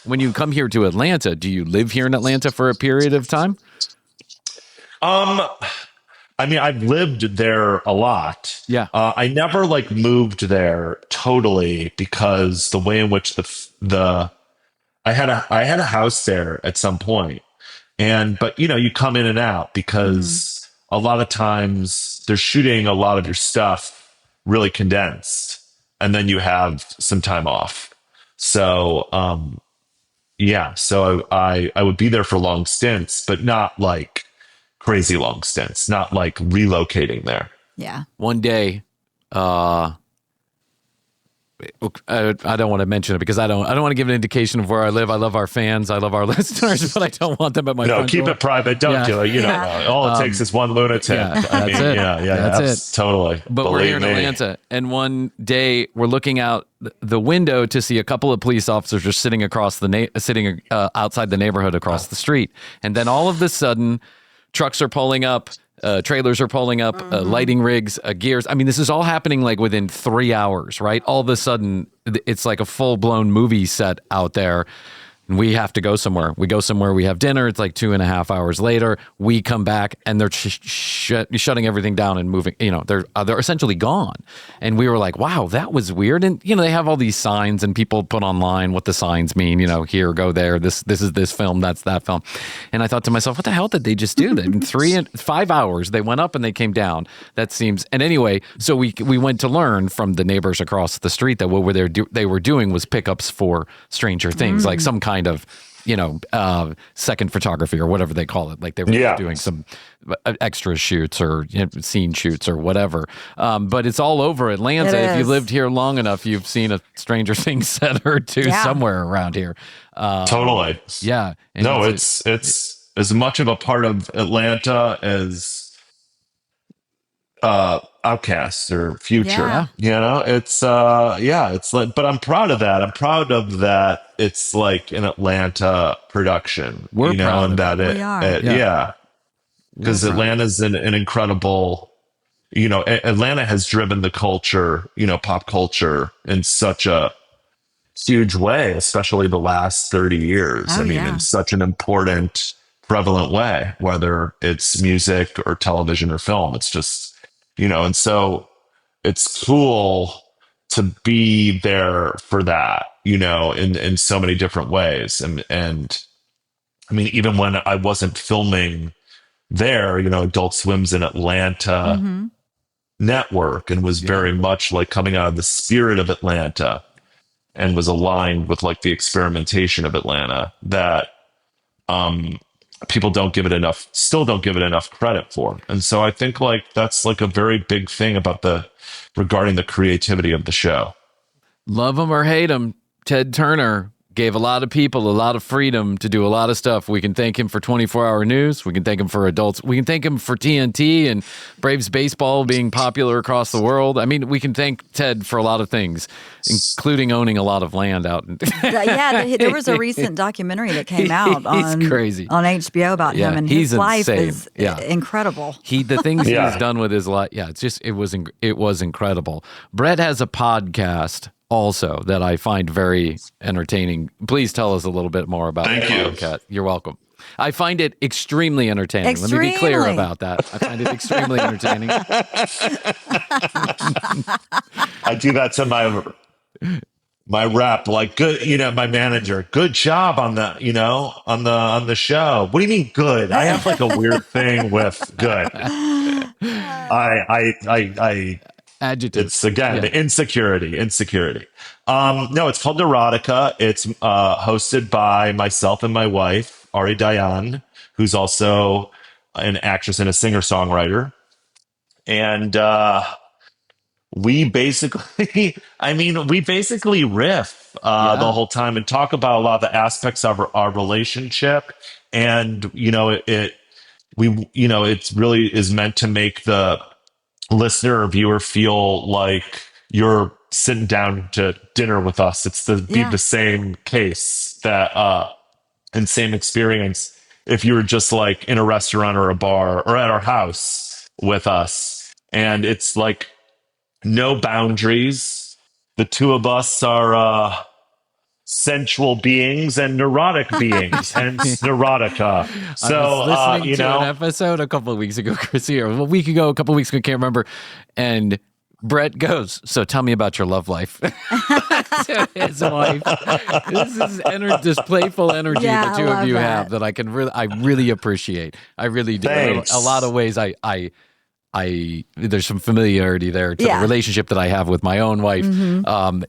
When you come here to Atlanta, do you live here in Atlanta for a period of time? I mean, I've lived there a lot. Yeah. I never like moved there totally because the way in which I had a house there at some point, but you come in and out because a lot of times they're shooting a lot of your stuff really condensed, and then you have some time off. So so I would be there for long stints, but not like crazy long stints, not like relocating there. Yeah. One day, I don't want to mention it because I don't want to give an indication of where I live. I love our fans. I love our listeners, but I don't want them at my front keep door. it private. Don't do it. All it takes is one lunatic. That's it. That's totally. But we're here in Atlanta, and one day we're looking out the window to see a couple of police officers just sitting across sitting outside the neighborhood across the street, and then all of a sudden, trucks are pulling up. Trailers are pulling up, lighting rigs, gears. I mean, this is all happening like within 3 hours, right? All of a sudden, it's like a full-blown movie set out there. And we have to go somewhere. We go somewhere, we have dinner. It's like 2.5 hours later. We come back and they're shutting everything down and moving. They're essentially gone. And we were like, wow, that was weird. And, they have all these signs and people put online what the signs mean. Here, go there. This is this film. That's that film. And I thought to myself, what the hell did they just do? In 5 hours, they went up and they came down. That seems. And anyway, so we went to learn from the neighbors across the street that what they were doing was pickups for Stranger Things, like some kind of second photography or whatever they call it. Like they were doing some extra shoots or scene shoots or whatever. But it's all over Atlanta. If you lived here long enough, you've seen a Stranger Things set or two somewhere around here. Totally. Yeah. And it's as much of a part of Atlanta as Outcasts or Future. It's it's like, but I'm proud of that. I'm proud of that. It's like an Atlanta production. We're proud and of that We are. because Atlanta's an incredible. Atlanta has driven the culture, pop culture in such a huge way, especially the last 30 years. In such an important, prevalent way, whether it's music or television or film. It's just. And so it's cool to be there for that, in so many different ways. And I mean, even when I wasn't filming there, Adult Swim's an Atlanta network and was very much like coming out of the spirit of Atlanta and was aligned with like the experimentation of Atlanta that, people still don't give it enough credit for. And so I think like that's like a very big thing regarding the creativity of the show. Love him or hate him, Ted Turner gave a lot of people a lot of freedom to do a lot of stuff. We can thank him for 24-hour news. We can thank him for adults. We can thank him for TNT and Braves baseball being popular across the world. I mean, we can thank Ted for a lot of things, including owning a lot of land out. There was a recent documentary that came out on HBO about him, and his life is incredible. The things he's done with his life, it was incredible. Brett has a podcast also that I find very entertaining. Please tell us a little bit more about the podcast. You're welcome. I find it extremely entertaining. Let me be clear about that. I find it extremely entertaining. I do that to my rep, like good, my manager. Good job on the, on the show. What do you mean good? I have like a weird thing with good. I adjective. It's again the insecurity. No, it's called Neurotica. It's hosted by myself and my wife, Ari Dayan, who's also an actress and a singer-songwriter. And we basically riff the whole time and talk about a lot of the aspects of our relationship. And it really is meant to make the listener or viewer feel like you're sitting down to dinner with us. It's be the same case that and same experience if you were just like in a restaurant or a bar or at our house with us. and it's like no boundaries. The two of us are sensual beings and neurotic beings, hence Neurotica. So, I was listening to an episode a couple of weeks ago, Krissy, or a week ago, a couple of weeks ago, I can't remember. And Brett goes, "So tell me about your love life." To his wife. This is this playful energy the two of you have that I really appreciate. I really do. Thanks. A lot of ways there's some familiarity there to the relationship that I have with my own wife.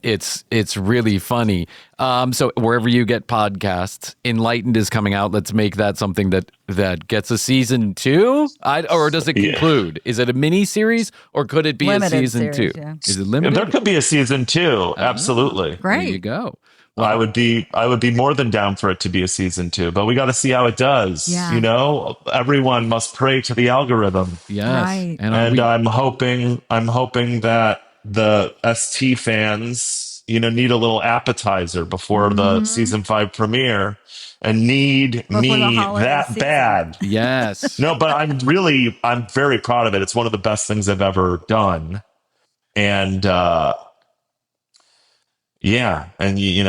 It's really funny. So wherever you get podcasts, Enlightened is coming out. Let's make that something that gets a season 2. Or does it conclude? Is it a mini series or could it be limited a season series, 2? Yeah. Is it limited? There could be a season 2. Absolutely. Great. There you go. Well, I would be more than down for it to be a season 2, but we got to see how it does. Yeah. You know, everyone must pray to the algorithm. Yes. Right. And I'm hoping that the ST fans, need a little appetizer before the season 5 premiere and need me that season. Bad. Yes. No, but I'm very proud of it. It's one of the best things I've ever done. And, yeah, and you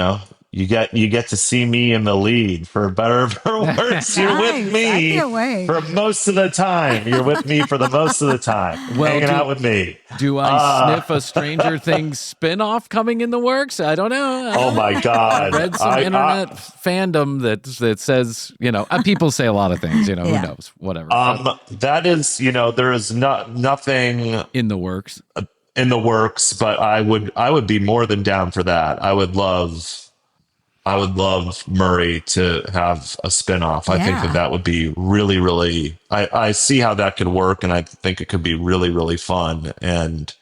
get to see me in the lead, for better or for worse. You're with me I can't wait. for most of the time. You're with me for the most of the time, hanging out with me. Do I sniff a Stranger Things spinoff coming in the works? I don't know. Oh my God! I read some internet fandom that says people say a lot of things. Who knows? Whatever. That is there is nothing in the works. But I would be more than down for that. I would love Murray to have a spinoff. I think that would be really, really, I see how that could work, and I think it could be really, really fun. And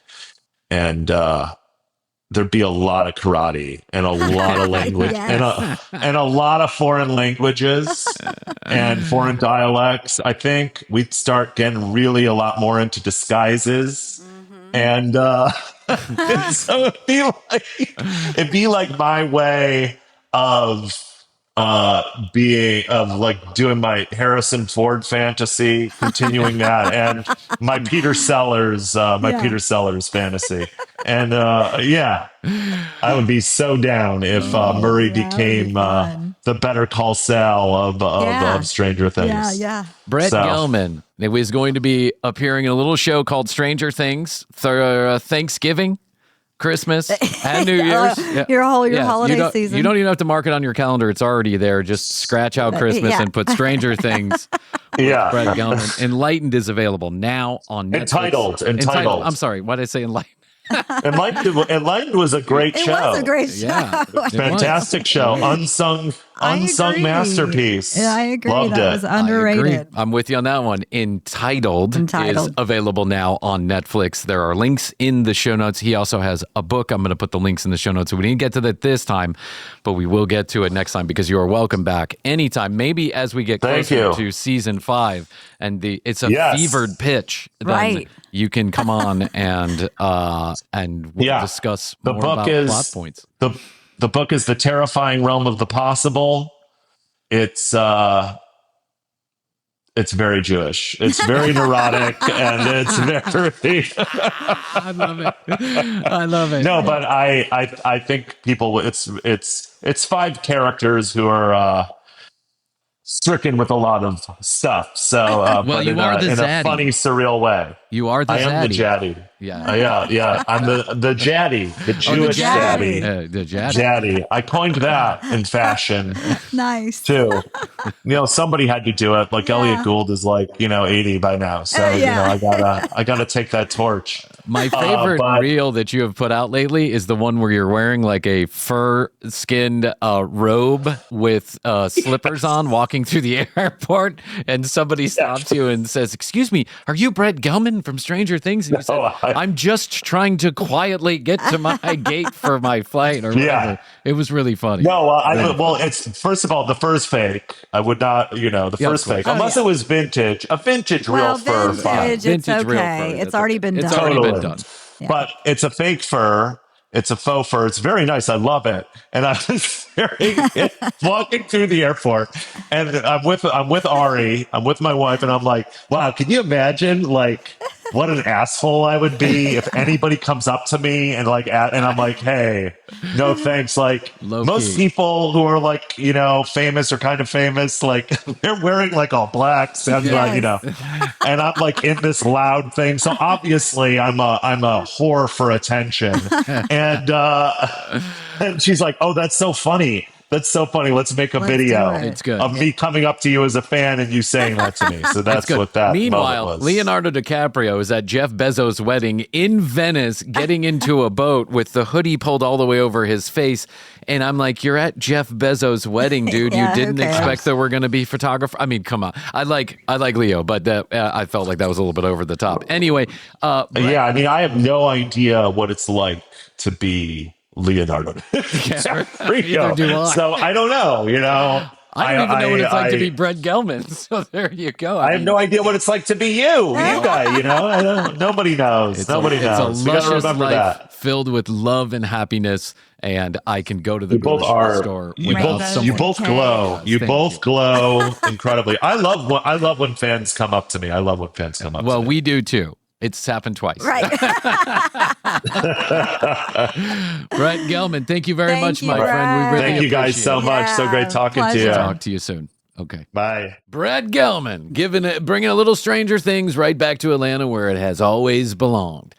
there'd be a lot of karate and a lot of language and a lot of foreign languages and foreign dialects. I think we'd start getting really a lot more into disguises. And so it'd be like my way of doing my Harrison Ford fantasy, continuing that, and my Peter Sellers fantasy. And I would be so down if Murray became the Better Call Saul of Stranger Things. Yeah. Brett Gelman is going to be appearing in a little show called Stranger Things for Thanksgiving, Christmas, and New Year's. Your holiday season. You don't even have to mark it on your calendar. It's already there. Just scratch out Christmas and put Stranger Things. Yeah. Brett Gelman. Enlightened is available now on Netflix. Entitled. I'm sorry. Why did I say Enlightened? Enlightened was a great show. It was a great show. Yeah, fantastic show. Unsung masterpiece. Yeah, I agree. Loved that it. was underrated. I'm with you on that one. Entitled is available now on Netflix. There are links in the show notes. He also has a book. I'm going to put the links in the show notes. So we didn't get to that this time, but we will get to it next time because you are welcome back anytime. Maybe as we get closer to season 5 and it's a fevered pitch, then you can come on and we'll discuss more about plot points. The book is The Terrifying Realm of the Possible. It's very Jewish. It's very neurotic, and it's very. I love it. No, but I think people. It's 5 characters who are stricken with a lot of stuff. So, well, you are in a funny, surreal way. You are the zaddy. I am the Jaddy. Yeah. I'm the Jaddy, the Jewish Jaddy. The Jaddy. Jaddy. I coined that in fashion. Nice. Too. Somebody had to do it. Like Elliot Gould is 80 by now. So, I gotta take that torch. My favorite reel that you have put out lately is the one where you're wearing like a fur-skinned robe with slippers on, walking through the airport, and somebody stops you and says, "Excuse me, are you Brett Gelman from Stranger Things?" And you said, "I'm just trying to quietly get to my gate for my flight," or whatever. Yeah. It was really funny. No, it's first of all, the fur's fake. I would not, the fur's fake, unless it was vintage, a vintage real fur. It's okay. Real fur. It's already been done. It's already been done. Yeah. But it's a fake fur. It's a faux fur. It's very nice. I love it. And I was walking through the airport, and I'm with Ari. I'm with my wife, and I'm like, wow, can you imagine what an asshole I would be if anybody comes up to me and and I'm like, hey, no thanks. Like most people who are like, famous or kind of famous, like they're wearing like all blacks and and I'm like in this loud thing. So obviously I'm a whore for attention. And she's like, oh, that's so funny. That's so funny. Let's make a video of me coming up to you as a fan and you saying that to me. So that's what that Meanwhile, moment was. Leonardo DiCaprio is at Jeff Bezos' wedding in Venice, getting into a boat with the hoodie pulled all the way over his face. And I'm like, you're at Jeff Bezos' wedding, dude. You didn't expect there were going to be photographers. I mean, come on. I like Leo, but I felt like that was a little bit over the top. Anyway. I have no idea what it's like to be Leonardo DiCaprio. Do I. So I don't know, I don't even know what it's like to be Brett Gelman. So there you go. I have no idea what it's like to be you guy. Nobody knows. Nobody knows. It's a luscious life filled with love and happiness. And I can go to the grocery store. You both glow. You both glow incredibly. I love when fans come up to me. I love when fans come up to me. Well, we do too. It's happened twice. Right. Brett Gelman, thank you very much, my friend. We really thank you guys so much. So great talking to you. Talk to you soon. Okay. Bye. Brett Gelman, bringing a little Stranger Things right back to Atlanta where it has always belonged.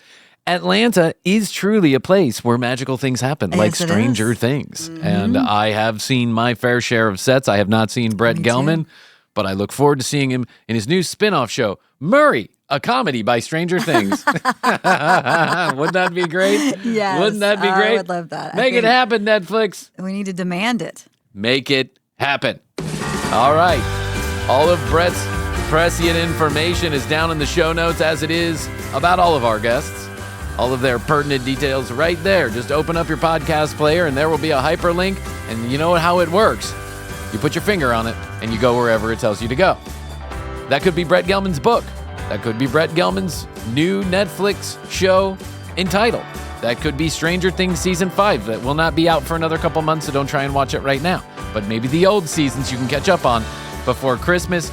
Atlanta is truly a place where magical things happen, like Stranger Things. Mm-hmm. And I have seen my fair share of sets. I have not seen Brett Gelman, but I look forward to seeing him in his new spin-off show, Murray, a comedy by Stranger Things. Wouldn't that be great? Yes. Wouldn't that be great? I would love that. Make it happen, Netflix. We need to demand it. Make it happen. All right. All of Brett's prescient information is down in the show notes, as it is about all of our guests. All of their pertinent details right there. Just open up your podcast player and there will be a hyperlink. And you know how it works. You put your finger on it and you go wherever it tells you to go. That could be Brett Gelman's book. That could be Brett Gelman's new Netflix show entitled. That could be Stranger Things Season 5 that will not be out for another couple months, so don't try and watch it right now. But maybe the old seasons you can catch up on before Christmas,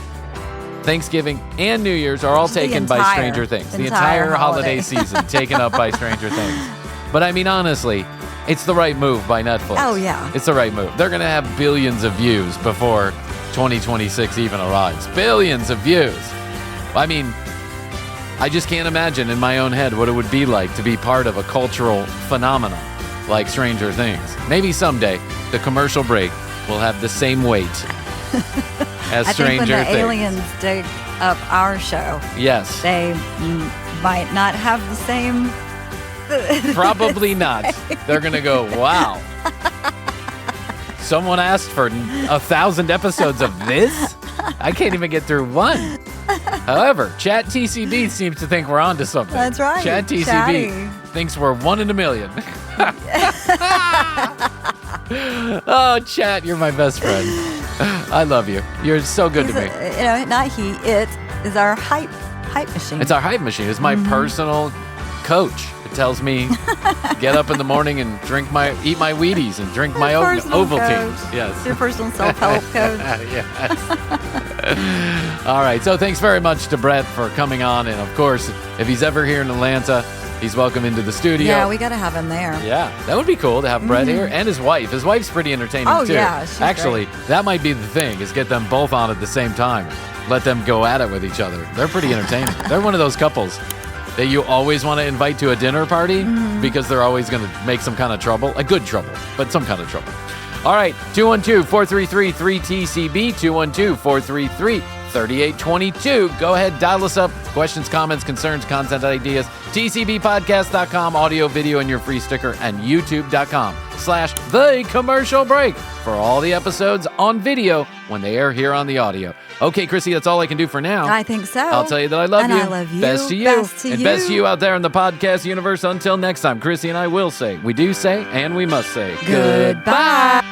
Thanksgiving, and New Year's are all taken by Stranger Things. The entire holiday season taken up by Stranger Things. But I mean, honestly, it's the right move by Netflix. Oh, yeah. It's the right move. They're going to have billions of views before 2026 even arrives. Billions of views. I mean, I just can't imagine in my own head what it would be like to be part of a cultural phenomenon like Stranger Things. Maybe someday the commercial break will have the same weight as Stranger Things. I think when the aliens dig up our show, yes, they might not have the same. Probably not. They're going to go, wow. Someone asked for 1,000 episodes of this? I can't even get through one. However, Chat TCB seems to think we're on to something. That's right. Chat TCB thinks we're 1 in a million. Oh, Chat, you're my best friend. I love you. You're so good to me. It is our hype machine. It's our hype machine. It's my personal coach. It tells me get up in the morning and eat my Wheaties and drink my Ovaltine. Yes. It's your personal self-help coach. Yes. All right. So thanks very much to Brett for coming on. And of course, if he's ever here in Atlanta, he's welcome into the studio. Yeah, we got to have him there. Yeah, that would be cool to have Brett here and his wife. His wife's pretty entertaining too. Oh, yeah. She's Actually, great. That might be the thing, is get them both on at the same time. Let them go at it with each other. They're pretty entertaining. They're one of those couples that you always want to invite to a dinner party because they're always going to make some kind of trouble. A good trouble, but some kind of trouble. All right, 212-433-3TCB, 212-433-3822. Go ahead, dial us up. Questions, comments, concerns, content ideas. TCBpodcast.com, audio, video, and your free sticker, and youtube.com/The Commercial Break for all the episodes on video when they air here on the audio. Okay, Krissy, that's all I can do for now. I think so. I'll tell you that I love you. And I love you. Best to you. Best to and you. best to you out there in the podcast universe. Until next time, Krissy and I will say, we do say, and we must say, Goodbye.